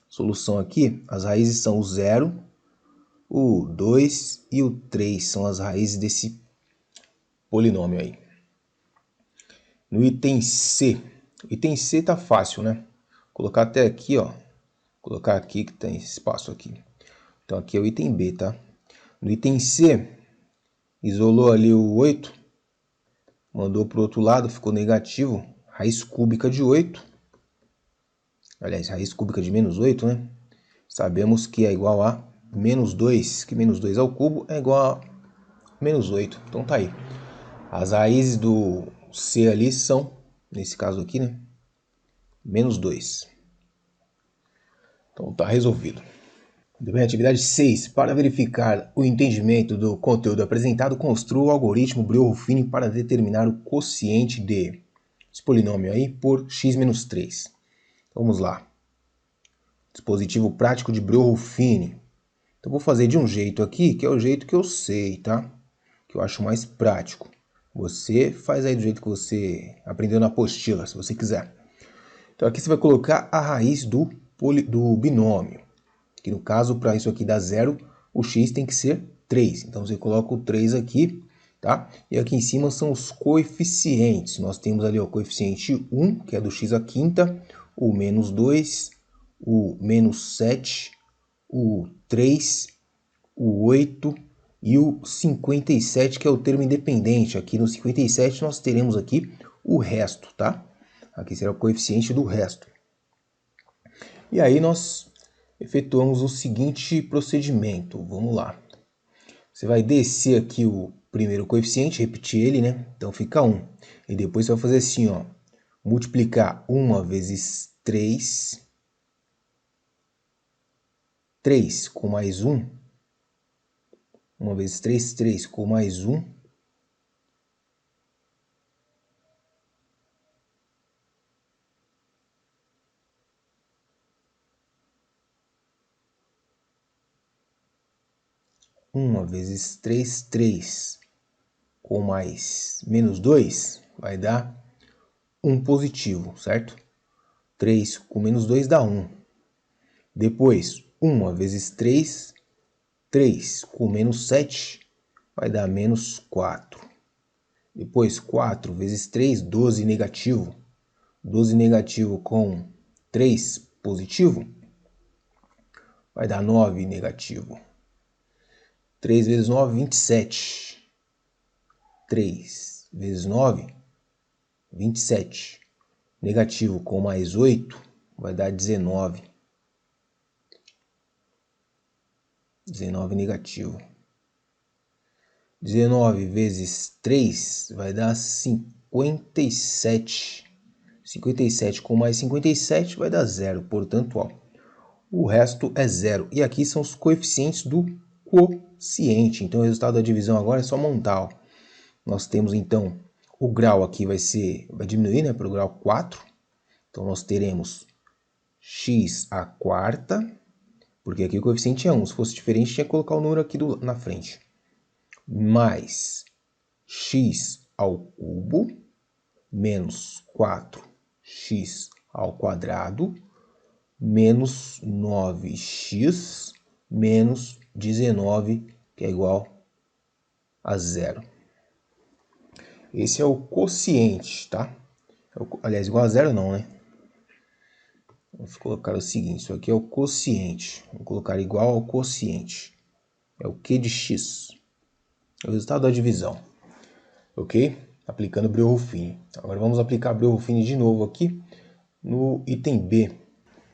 Solução aqui, as raízes são o 0, o 2 e o 3. São as raízes desse polinômio aí. No item C. O item C tá fácil, né? Vou colocar até aqui, ó. Vou colocar aqui que tem espaço aqui. Então aqui é o item B, tá? No item C, isolou ali o 8. Mandou para o outro lado, ficou negativo. Raiz cúbica de 8. Aliás, raiz cúbica de menos 8, né? Sabemos que é igual a menos 2. Que menos 2 ao cubo é igual a menos 8. Então tá aí. As raízes do C ali são, nesse caso aqui, né? Menos 2. Então tá resolvido. Muito bem, atividade 6. Para verificar o entendimento do conteúdo apresentado, construa o algoritmo Breuer-Ruffini para determinar o quociente de esse polinômio aí por x menos 3. Vamos lá. Dispositivo prático de Breuer-Ruffini. Então vou fazer de um jeito aqui, que é o jeito que eu sei, tá? Que eu acho mais prático. Você faz aí do jeito que você aprendeu na apostila, se você quiser. Então aqui você vai colocar a raiz do binômio. Que no caso, para isso aqui dar 0, o x tem que ser 3. Então você coloca o 3 aqui, tá? E aqui em cima são os coeficientes. Nós temos ali o coeficiente 1, que é do x à quinta, o menos 2, o menos 7, o 3, o 8 e o 57, que é o termo independente. Aqui no 57 nós teremos aqui o resto, tá? Aqui será o coeficiente do resto. E aí nós efetuamos o seguinte procedimento. Vamos lá. Você vai descer aqui o primeiro coeficiente, repetir ele, né? Então fica 1. E depois você vai fazer assim, ó. Multiplicar 1 vezes 3. 3 com mais 1. 1 vezes 3, 3 com mais 1. Uma vezes 3, 3 com mais menos 2 vai dar 1 positivo, certo? 3 com menos 2 dá 1. Depois, 1 vezes 3, 3 com menos 7 vai dar menos 4. Depois, 4 vezes 3, 12 negativo. 12 negativo com 3 positivo vai dar 9 negativo. 3 vezes 9, 27. 3 vezes 9, 27. Negativo com mais 8 vai dar 19. 19 negativo. 19 vezes 3 vai dar 57. 57 com mais 57 vai dar 0. Portanto, ó, o resto é 0. E aqui são os coeficientes do quociente. Então, o resultado da divisão agora é só montar. Ó. Nós temos, então, o grau aqui vai diminuir, né, para o grau 4. Então, nós teremos x à quarta, porque aqui o coeficiente é 1. Se fosse diferente, tinha que colocar o número aqui na frente. Mais x ao cubo, menos 4x ao quadrado, menos 9x, menos 19, que é igual a 0. Esse é o quociente, tá? Aliás, igual a 0 não, né? Vamos colocar o seguinte, isso aqui é o quociente. Vamos colocar igual ao quociente. É o Q de x. É o resultado da divisão. Ok? Aplicando Breuer-Ruffini. Agora vamos aplicar Breuer-Ruffini de novo aqui no item B.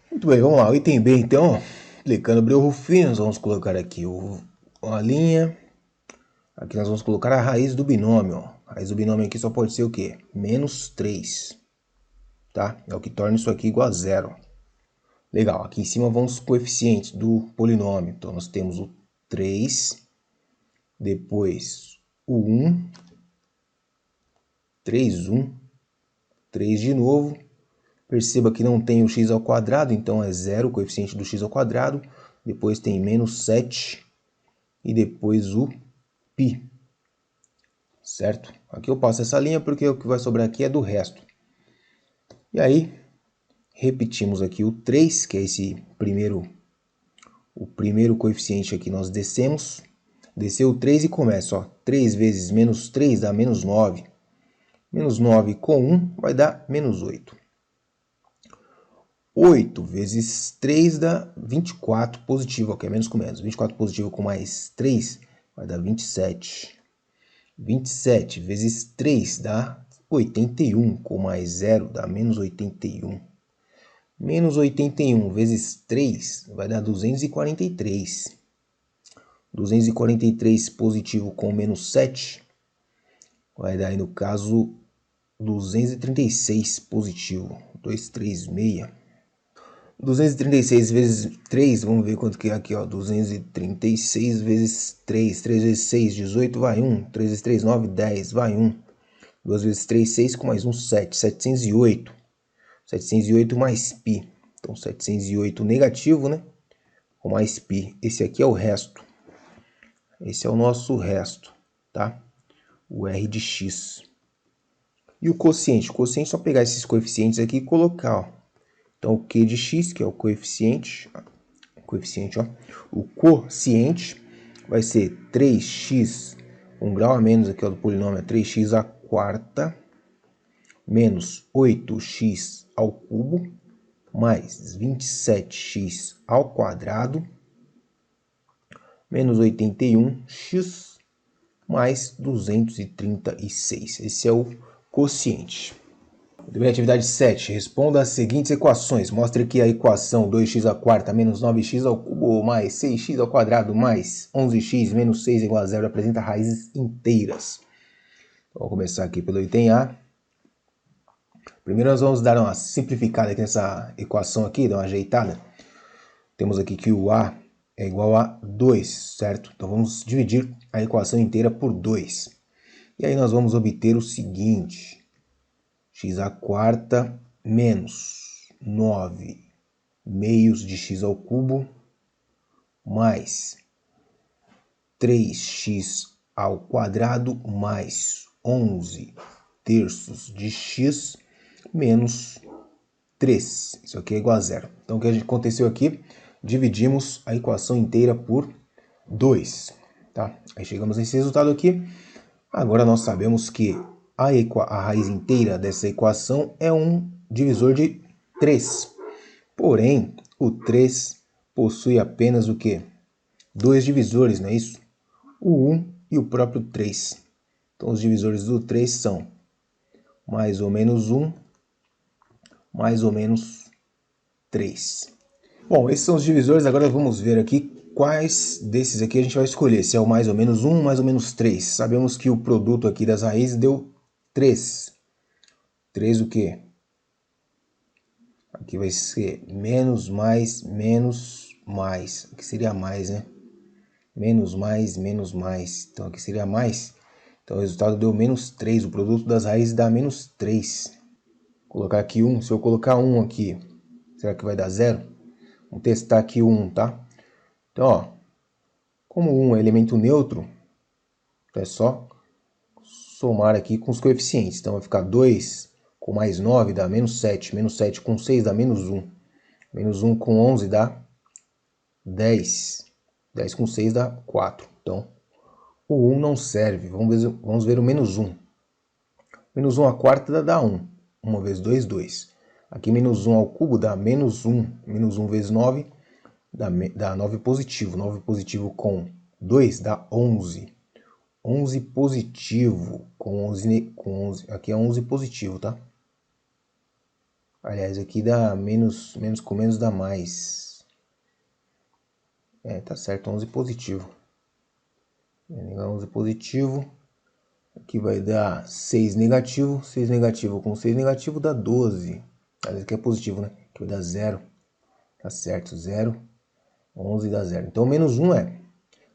Muito bem, vamos lá. O item B, então, aplicando Breuer-Ruffini, nós vamos colocar aqui uma linha. Aqui nós vamos colocar a raiz do binômio. A raiz do binômio aqui só pode ser o quê? Menos 3. Tá? É o que torna isso aqui igual a 0. Legal, aqui em cima vão os coeficientes do polinômio. Então nós temos o 3, depois o 1, 3, 1, 3 de novo. Perceba que não tem o x ao quadrado, então é 0 o coeficiente do x ao quadrado. Depois tem menos 7 e depois o π. Certo? Aqui eu passo essa linha porque o que vai sobrar aqui é do resto. E aí, repetimos aqui o 3, que é o primeiro coeficiente aqui nós descemos. Desceu o 3 e começa, ó. 3 vezes menos 3 dá menos 9. Menos 9 com 1 vai dar menos 8. 8 vezes 3 dá 24 positivo, ok? Menos com menos. 24 positivo com mais 3 vai dar 27. 27 vezes 3 dá 81, com mais 0 dá menos 81. Menos 81 vezes 3 vai dar 243. 243 positivo com menos 7 vai dar aí, no caso, 236 positivo. 236. 236 vezes 3, vamos ver quanto que é aqui, ó. 236 vezes 3. 3 vezes 6, 18, vai 1. 3 vezes 3, 9, 10, vai 1. 2 vezes 3, 6, com mais 1, 7. 708. 708 mais π. Então, 708 negativo, né? Com mais π. Esse aqui é o resto. Esse é o nosso resto, tá? O R de x. E o quociente? O quociente é só pegar esses coeficientes aqui e colocar, ó. Então, o Q de x, que é o coeficiente coeficiente, ó. O quociente vai ser 3x, um grau a menos aqui, ó, do polinômio, é 3x à quarta, menos 8x ao cubo, mais 27x ao quadrado, menos 81x, mais 236. Esse é o quociente. Atividade 7. Responda as seguintes equações. Mostre que a equação 2x à quarta menos 9x ao cubo mais 6x ao quadrado mais 11x menos 6 igual a 0 apresenta raízes inteiras. Então, vou começar aqui pelo item A. Primeiro nós vamos dar uma simplificada aqui nessa equação aqui, dar uma ajeitada. Temos aqui que o A é igual a 2, certo? Então vamos dividir a equação inteira por 2. E aí nós vamos obter o seguinte: x à quarta menos 9 meios de x ao cubo mais 3x ao quadrado mais 11 terços de x menos 3. Isso aqui é igual a 0. Então o que aconteceu aqui? Dividimos a equação inteira por 2. Tá? Aí chegamos nesse resultado aqui. Agora nós sabemos que a raiz inteira dessa equação é um divisor de 3. Porém, o 3 possui apenas o quê? Dois divisores, não é isso? O 1 e o próprio 3. Então os divisores do 3 são mais ou menos 1, mais ou menos 3. Bom, esses são os divisores. Agora vamos ver aqui quais desses aqui a gente vai escolher. Se é o mais ou menos 1, mais ou menos 3. Sabemos que o produto aqui das raízes deu 3. 3 o quê? Aqui vai ser menos, mais, menos, mais. Aqui seria mais, né? Menos, mais, menos, mais. Então aqui seria mais. Então o resultado deu menos 3. O produto das raízes dá menos 3. Vou colocar aqui 1. Se eu colocar 1 aqui, será que vai dar 0? Vamos testar aqui o 1, tá? Então, ó, como 1 é elemento neutro, é só somar aqui com os coeficientes. Então vai ficar 2 com mais 9 dá menos 7. Menos 7 com 6 dá menos 1. Menos 1 com 11 dá 10. 10 com 6 dá 4. Então, o 1 não serve. Vamos ver o menos 1. Menos 1 à quarta dá 1. 1 vezes 2, 2. Aqui menos 1 ao cubo dá menos 1. Menos 1 vezes 9 dá 9 positivo. 9 positivo com 2 dá 11. 11 positivo com 11. Aqui é 11 positivo, tá? Aliás, aqui dá menos com menos dá mais. Tá certo, 11 positivo. 11 positivo. Aqui vai dar 6 negativo. 6 negativo com 6 negativo dá 12. Aliás, aqui é positivo, né? Aqui vai dar 0. Tá certo, 0. 11 dá 0. Então, menos 1 é.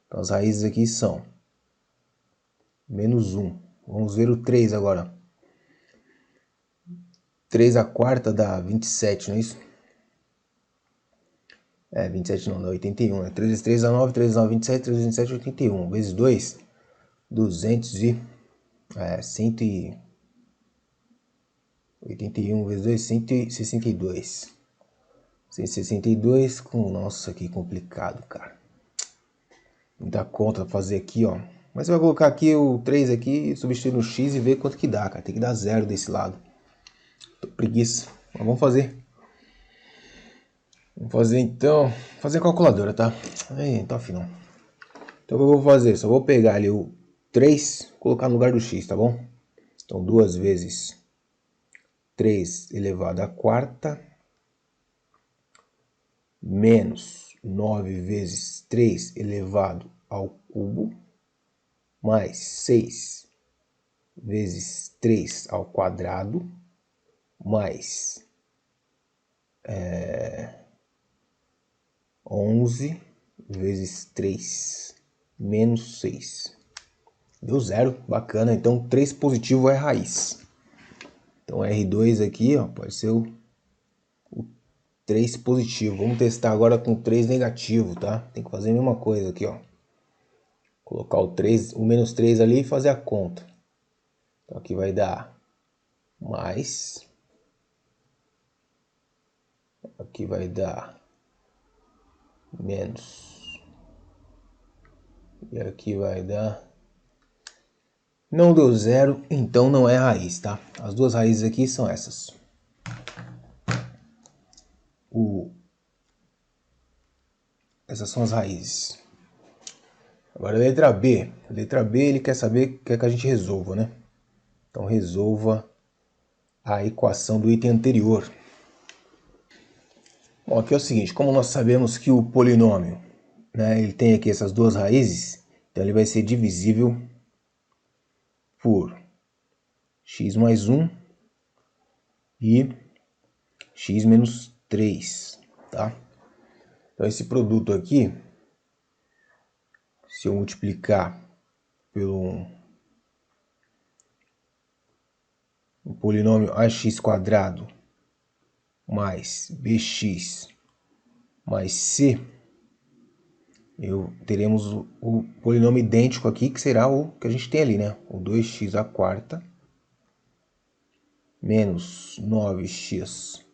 Então, as raízes aqui são menos 1. Vamos ver o 3 agora. 3 à quarta dá 27, não é isso? 27 não, dá 81. Né? 3 vezes 3 dá 9, 3 vezes 9, 27, 3 vezes 27, 81. Vezes 2, 181 vezes 2, 162. 162 com... Nossa, que complicado, cara. Muita conta pra fazer aqui, ó. Mas você vai colocar aqui o 3 aqui, substituir no x e ver quanto que dá, cara. Tem que dar 0 desse lado. Tô preguiça. Mas vamos fazer. Vamos fazer então. Fazer a calculadora, tá? Aí, tá afinal. Então o que eu vou fazer? Só vou pegar ali o 3, colocar no lugar do x, tá bom? Então 2 vezes 3 elevado à quarta menos 9 vezes 3 elevado ao cubo mais 6 vezes 3 ao quadrado mais 11 vezes 3 menos 6. Deu 0, bacana. Então 3 positivo é raiz. Então R2 aqui, ó, pode ser o 3 positivo. Vamos testar agora com 3 negativo, tá? Tem que fazer a mesma coisa aqui, ó. Colocar o 3, o menos 3 ali e fazer a conta. Então aqui vai dar mais. Aqui vai dar menos. E aqui vai dar... Não deu zero, então não é raiz, tá? As duas raízes aqui são essas. Essas são as raízes. Agora a letra B. A letra B ele quer saber, quer que a gente resolva, né? Então resolva a equação do item anterior. Bom, aqui é o seguinte, como nós sabemos que o polinômio, né, ele tem aqui essas duas raízes, então ele vai ser divisível por x mais 1 e x menos 3, tá? Então esse produto aqui, se eu multiplicar pelo um polinômio ax quadrado mais bx mais c, teremos o polinômio idêntico aqui, que será o que a gente tem ali, né? O 2x à quarta menos 9x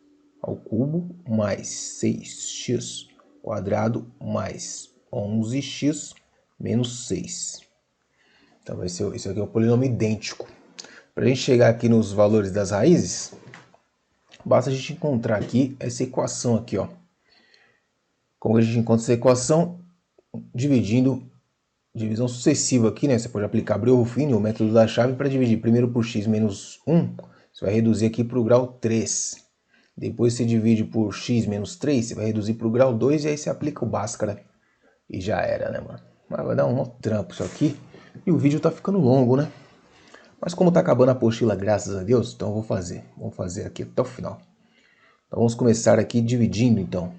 ao cubo mais 6x quadrado mais 11x menos 6. Então vai ser, esse aqui é o polinômio idêntico. Para a gente chegar aqui nos valores das raízes, basta a gente encontrar aqui essa equação aqui, ó. Como a gente encontra essa equação? Dividindo, divisão sucessiva aqui, né? Você pode aplicar Breuer-Ruffini, o método da chave, para dividir primeiro por x menos 1, você vai reduzir aqui para o grau 3. Depois você divide por x menos 3, você vai reduzir para o grau 2 e aí você aplica o Bhaskara. E já era, né, mano? Mas vai dar um trampo isso aqui. E o vídeo tá ficando longo, né? Mas como tá acabando a apostila, graças a Deus, então eu vou fazer. Vamos fazer aqui até o final. Então vamos começar aqui dividindo, então.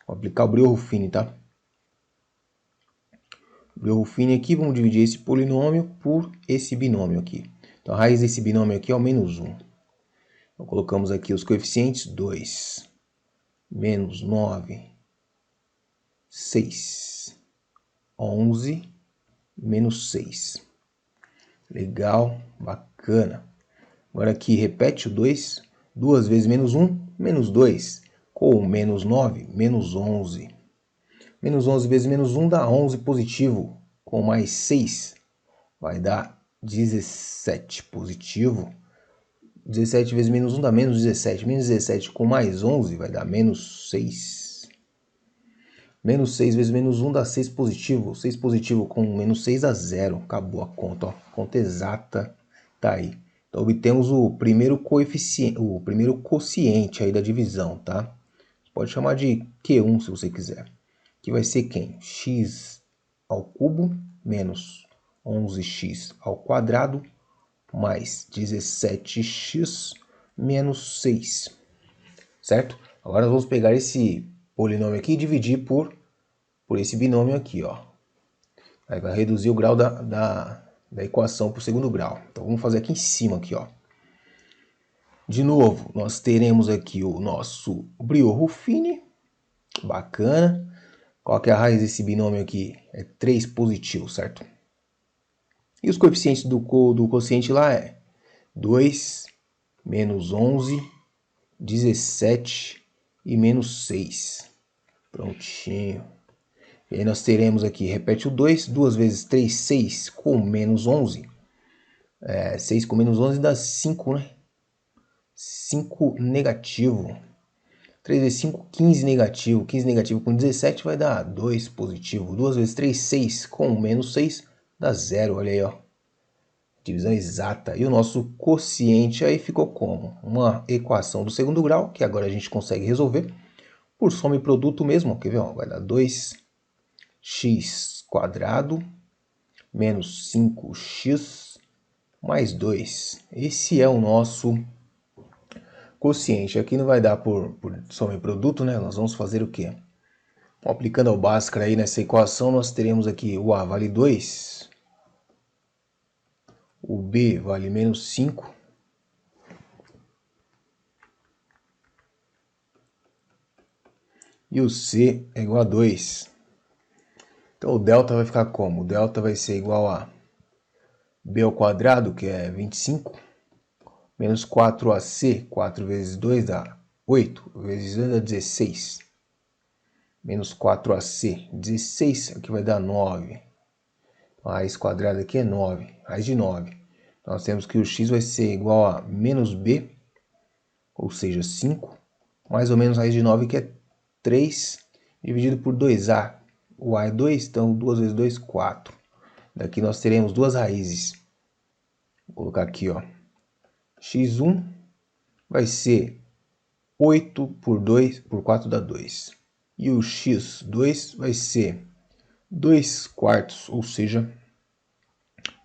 Vou aplicar o Breuer-Ruffini, tá? Breuer-Ruffini aqui, vamos dividir esse polinômio por esse binômio aqui. Então a raiz desse binômio aqui é o menos 1. Então colocamos aqui os coeficientes 2, menos 9, 6, 11, menos 6. Legal, bacana. Agora aqui repete o 2, 2 vezes menos 1, menos 2. Com menos 9, menos 11. Menos 11 vezes menos 1 dá 11 positivo. Com mais 6 vai dar 17 positivo. 17 vezes menos 1 dá menos 17. Menos 17 com mais 11 vai dar menos 6. Menos 6 vezes menos 1 dá 6 positivo. 6 positivo com menos 6 dá 0. Acabou a conta, ó. Conta exata tá aí. Então obtemos o primeiro coeficiente, o primeiro quociente aí da divisão, tá? Pode chamar de Q1 se você quiser. Que vai ser quem? X ao cubo menos 11x ao quadrado mais 17x menos 6. Certo? Agora nós vamos pegar esse polinômio aqui e dividir por esse binômio aqui, ó. Aí vai reduzir o grau da equação para o segundo grau. Então vamos fazer aqui em cima, aqui, ó. De novo, nós teremos aqui o nosso Breuer-Ruffini. Bacana. Qual que é a raiz desse binômio aqui? É 3 positivo, certo? E os coeficientes do quociente lá é 2, menos 11, 17 e menos 6. Prontinho. E aí nós teremos aqui, repete o 2, 2 vezes 3, 6 com menos 11. 6 com menos 11 dá 5, né? 5 negativo. 3 vezes 5, 15 negativo. 15 negativo com 17 vai dar 2 positivo. 2 vezes 3, 6 com menos 6 dá 0. Olha aí, ó. Divisão exata. E o nosso quociente aí ficou como? Uma equação do segundo grau, que agora a gente consegue resolver por soma e produto mesmo. Quer ver? Ó? Vai dar 2x quadrado menos 5x mais 2. Esse é o nosso quociente. Aqui não vai dar por soma e produto, né? Nós vamos fazer o quê? Aplicando ao Bhaskara aí nessa equação, nós teremos aqui o A vale 2, o B vale menos 5, e o C é igual a 2. Então o delta vai ficar como? O delta vai ser igual a B ao quadrado, que é 25, menos 4AC, 4 vezes 2 dá 8, vezes 2 dá 16. Menos 4ac, 16, aqui vai dar 9. A raiz quadrada aqui é 9, raiz de 9. Então, nós temos que o x vai ser igual a menos b, ou seja, 5, mais ou menos raiz de 9, que é 3, dividido por 2a. O a é 2, então 2 vezes 2, 4. Daqui nós teremos duas raízes. Vou colocar aqui, ó. x1 vai ser 8 por 2, por 4 dá 2. E o x2 vai ser 2 quartos, ou seja,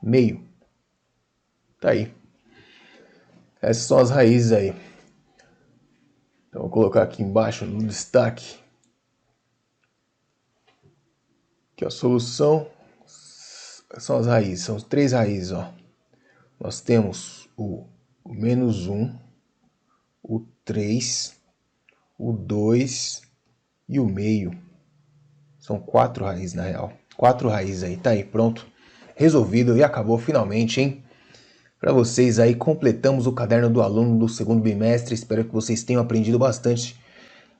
meio. Tá aí. Essas são as raízes aí. Então vou colocar aqui embaixo no destaque. Aqui a solução são as raízes, são 3 raízes, ó. Nós temos o menos 1, o 3, o 2 e o meio. São 4 raízes na real. 4 raízes aí, tá aí, pronto. Resolvido e acabou finalmente, hein? Para vocês aí, completamos o caderno do aluno do segundo bimestre. Espero que vocês tenham aprendido bastante.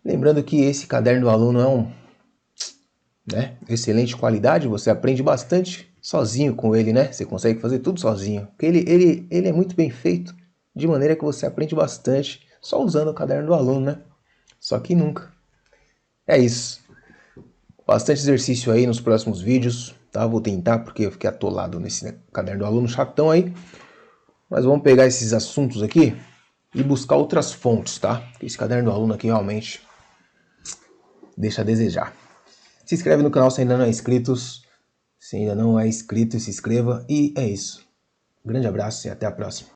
Lembrando que esse caderno do aluno é excelente qualidade. Você aprende bastante sozinho com ele, né? Você consegue fazer tudo sozinho. Porque ele é muito bem feito, de maneira que você aprende bastante só usando o caderno do aluno, né? Só que nunca. É isso. Bastante exercício aí nos próximos vídeos, tá? Vou tentar, porque eu fiquei atolado nesse caderno do aluno chatão aí. Mas vamos pegar esses assuntos aqui e buscar outras fontes, tá? Esse caderno do aluno aqui realmente deixa a desejar. Se inscreve no canal se ainda não é inscrito. Se ainda não é inscrito, se inscreva. E é isso. Grande abraço e até a próxima.